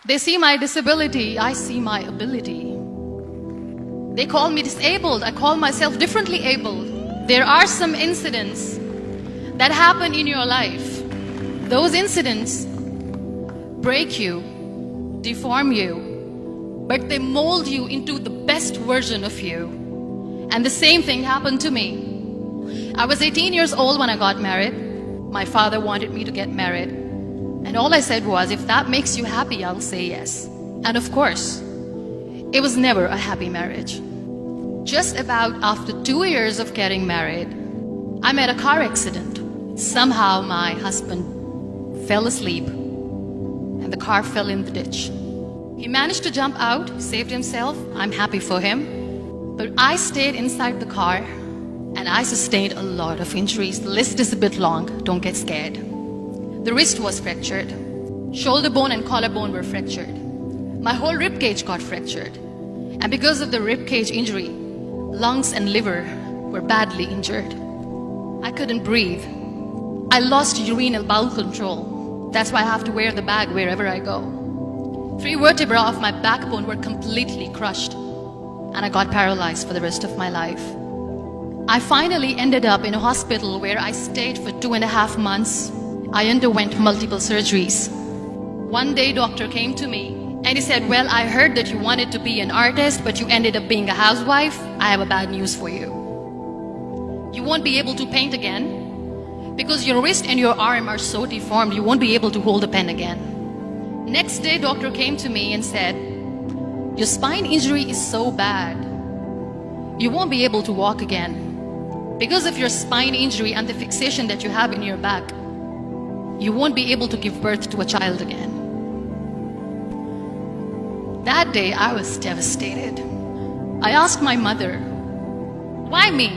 They see my disability, I see my ability. They call me disabled, I call myself differently abled. There are some incidents that happen in your life. Those incidents break you, deform you, but they mold you into the best version of you. And the same thing happened to me. I was 18 years old when I got married. My father wanted me to get married. And all I said was, if that makes you happy, I'll say yes. And of course, it was never a happy marriage. Just about after 2 years of getting married, I met a car accident. Somehow my husband fell asleep and the car fell in the ditch. He managed to jump out, saved himself. I'm happy for him. But I stayed inside the car and I sustained a lot of injuries. The list is a bit long, don't get scared. The wrist was fractured. Shoulder bone and collarbone were fractured. My whole rib cage got fractured. And because of the rib cage injury, lungs and liver were badly injured. I couldn't breathe. I lost urinary bowel control. That's why I have to wear the bag wherever I go. 3 vertebrae of my backbone were completely crushed, and I got paralyzed for the rest of my life. I finally ended up in a hospital where I stayed for 2.5 months. I underwent multiple surgeries. One day, doctor came to me and he said, well, I heard that you wanted to be an artist, but you ended up being a housewife. I have a bad news for you. You won't be able to paint again because your wrist and your arm are so deformed, you won't be able to hold a pen again. Next day, doctor came to me and said, your spine injury is so bad, you won't be able to walk again. Because of your spine injury and the fixation that you have in your back, you won't be able to give birth to a child again. That day, I was devastated. I asked my mother, why me?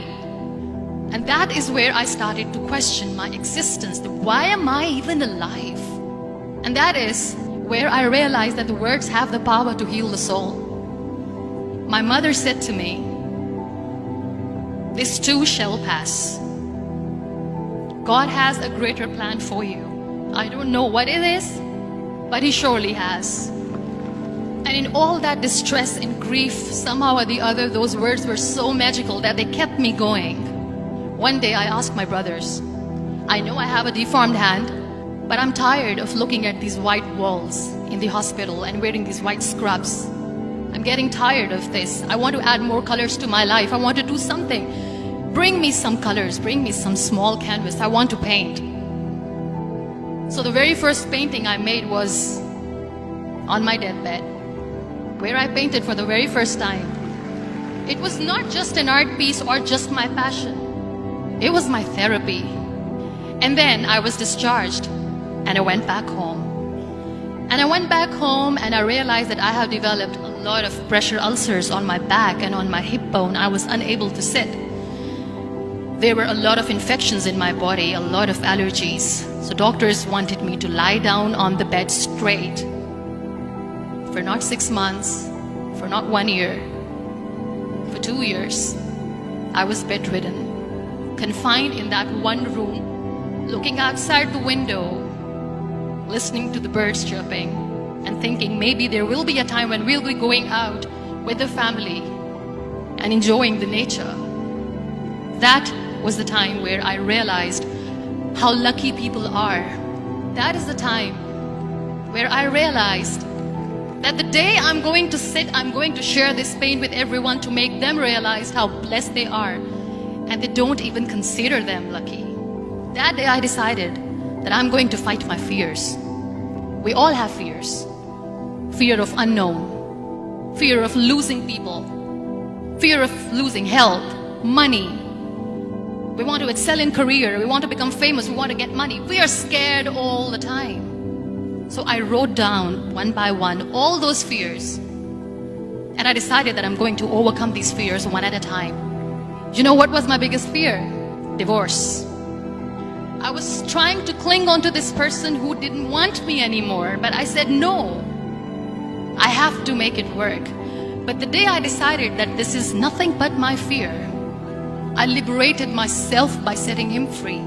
And that is where I started to question my existence. Why am I even alive? And that is where I realized that the words have the power to heal the soul. My mother said to me, this too shall pass. God has a greater plan for you. I don't know what it is, but He surely has. And in all that distress and grief, somehow or the other, those words were so magical that they kept me going. One day I asked my brothers, I know I have a deformed hand, but I'm tired of looking at these white walls in the hospital and wearing these white scrubs. I'm getting tired of this. I want to add more colors to my life. I want to do something. Bring me some colors, bring me some small canvas. I want to paint. So the very first painting I made was on my deathbed, where I painted for the very first time. It was not just an art piece or just my passion. It was my therapy. And then I was discharged and I went back home. And I went back home and I realized that I have developed a lot of pressure ulcers on my back and on my hip bone. I was unable to sit. There were a lot of infections in my body, a lot of allergies. So doctors wanted me to lie down on the bed straight for not 6 months, for not 1 year, for 2 years. I was bedridden, confined in that one room, looking outside the window, listening to the birds chirping, and thinking maybe there will be a time when we'll be going out with the family and enjoying the nature. That was the time where I realized how lucky people are. That is the time where I realized that the day I'm going to sit, I'm going to share this pain with everyone to make them realize how blessed they are, and they don't even consider them lucky. That day I decided that I'm going to fight my fears. We all have fears. Fear of unknown, fear of losing people, fear of losing health, money. We want to excel in career, we want to become famous, we want to get money. We are scared all the time. So I wrote down one by one all those fears. And I decided that I'm going to overcome these fears one at a time. You know what was my biggest fear? Divorce. I was trying to cling on to this person who didn't want me anymore, but I said no. I have to make it work. But the day I decided that this is nothing but my fear, I liberated myself by setting him free.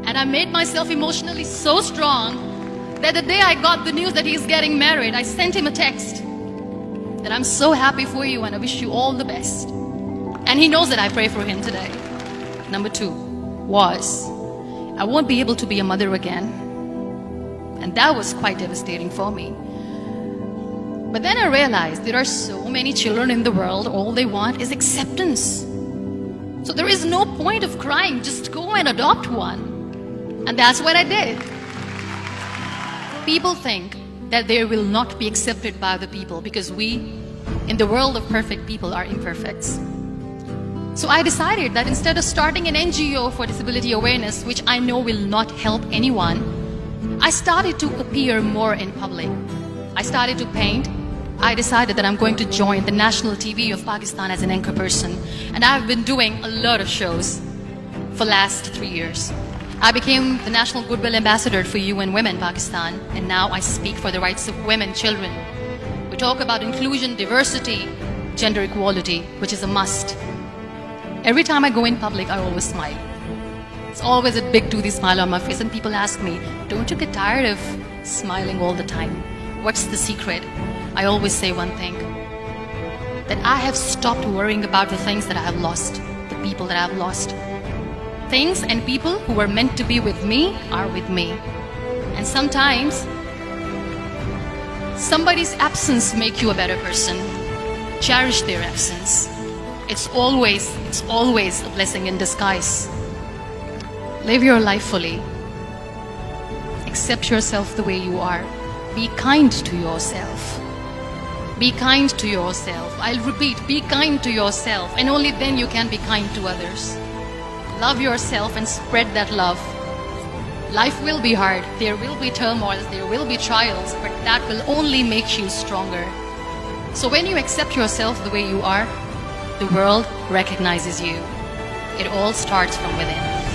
And I made myself emotionally so strong that the day I got the news that he's getting married, I sent him a text that I'm so happy for you and I wish you all the best. And he knows that I pray for him today. Number 2 was, I won't be able to be a mother again. And that was quite devastating for me. But then I realized there are so many children in the world, all they want is acceptance. So there is no point of crying, just go and adopt one. And that's what I did. People think that they will not be accepted by the people because we, in the world of perfect people, are imperfects. So I decided that instead of starting an NGO for disability awareness, which I know will not help anyone, I started to appear more in public. I started to paint. I decided that I'm going to join the national TV of Pakistan as an anchor person. And I've been doing a lot of shows for the last 3 years. I became the National Goodwill Ambassador for UN Women Pakistan, and now I speak for the rights of women, children. We talk about inclusion, diversity, gender equality, which is a must. Every time I go in public, I always smile. It's always a big toothy smile on my face, and people ask me, don't you get tired of smiling all the time? What's the secret? I always say one thing, that I have stopped worrying about the things that I have lost, the people that I have lost. Things and people who were meant to be with me are with me. And sometimes, somebody's absence makes you a better person. Cherish their absence. It's always a blessing in disguise. Live your life fully. Accept yourself the way you are. Be kind to yourself. Be kind to yourself. I'll repeat, be kind to yourself, and only then you can be kind to others. Love yourself and spread that love. Life will be hard. There will be turmoils, there will be trials, but that will only make you stronger. So when you accept yourself the way you are, the world recognizes you. It all starts from within.